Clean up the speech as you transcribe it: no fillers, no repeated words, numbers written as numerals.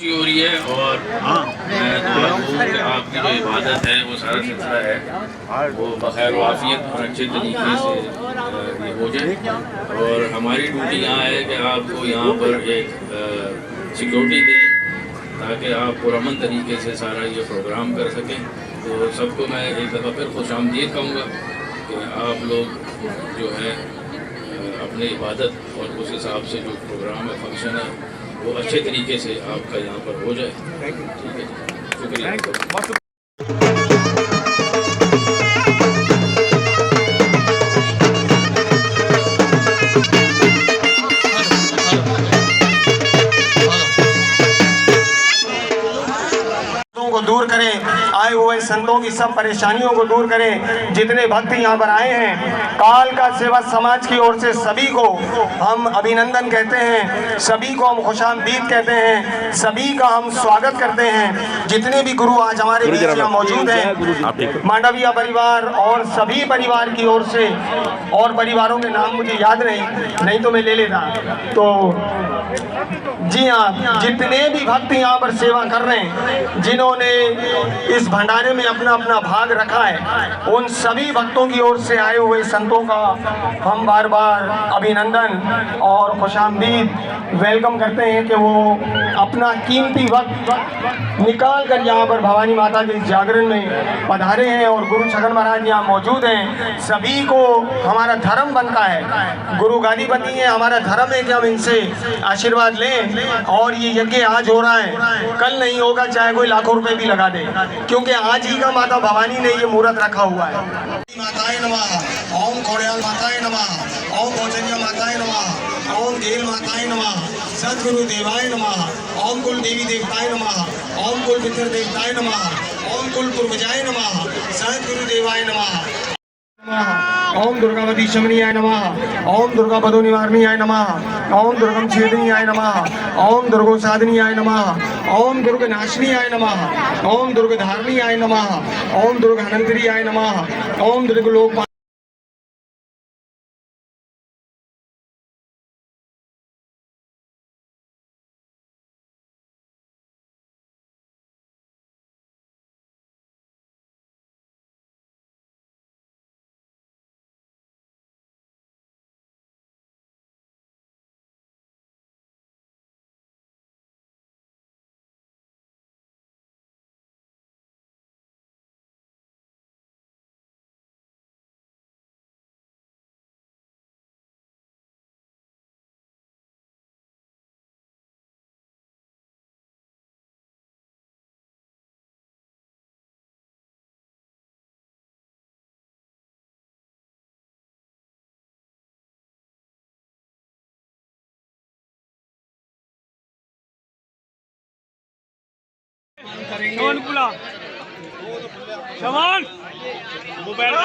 हो रही है और मैं दुआ दूँ कि आपकी जो इबादत है वो सारा सिलसिला है वो बखैर वाफियत और अच्छे तरीके से ये हो जाए। और हमारी ड्यूटी यहाँ है कि आपको यहाँ पर एक सिक्योरिटी दें ताकि आप पुरअमन तरीके से सारा ये प्रोग्राम कर सकें। तो सबको मैं एक दफ़ा फिर खुशामदीद कहूँगा कि आप लोग जो है अपनी इबादत और उस हिसाब से जो प्रोग्राम है फंक्शन है वो अच्छे तरीके से आपका यहाँ पर हो जाए। ठीक है, शुक्रिया। को दूर करें, आए हुए संतों की सब परेशानियों को दूर करें। जितने भक्त यहाँ पर आए हैं, काल का सेवा समाज की ओर से सभी को हम अभिनंदन कहते हैं, सभी को हम खुशामदीद कहते हैं, सभी का हम स्वागत करते हैं। जितने भी गुरु आज हमारे बीच में मौजूद हैं, मांडविया परिवार और सभी परिवार की ओर से, और परिवारों के नाम मुझे याद नहीं तो मैं ले लेता। तो जी हाँ, जितने भी भक्त यहाँ पर सेवा कर रहे हैं, जिन्होंने इस भंडारे में अपना अपना भाग रखा है, उन सभी भक्तों की ओर से आए हुए संतों का हम बार बार अभिनंदन और खुशामदीद वेलकम करते हैं कि वो अपना कीमती वक्त निकाल कर यहाँ पर भवानी माता के जागरण में पधारे हैं और गुरु छगन महाराज यहाँ मौजूद हैं। सभी को हमारा धर्म बनता है, गुरु गादीपति हैं, हमारा धर्म है कि हम इनसे आशीर्वाद लें। और ये यज्ञ आज हो रहा है, कल नहीं होगा, चाहे कोई लाखों रुपए भी लगा दे, क्योंकि आज ही का माता भवानी ने ये मुहूर्त रखा हुआ है। माताए नमः, ओम खोड़याल माताए नमः, ओम भोजनिया माताए नमः, ओम गेल माताए नमः, सदगुरु देवाय नमः, ओम कुल देवी देवताय नमः, ओम कुल पितर देवताय नमः, ओम कुल पूर्वजाय नमः, सदगुरु देवाय नमः। ओम दुर्गावती शमनीयाय नमः, ओम दुर्गा पदो निवारण्याय नमः, ओम दुर्गम छेदनीयाय नमः, ओम दुर्गो साधनीयाय नमः, ओम दुर्ग नाशनीयाय नमः, ओम दुर्ग धारणीयाय नमः, ओम दुर्ग अनंतरीयाय नमः, ओम दुर्ग लोक शमान मोबाइल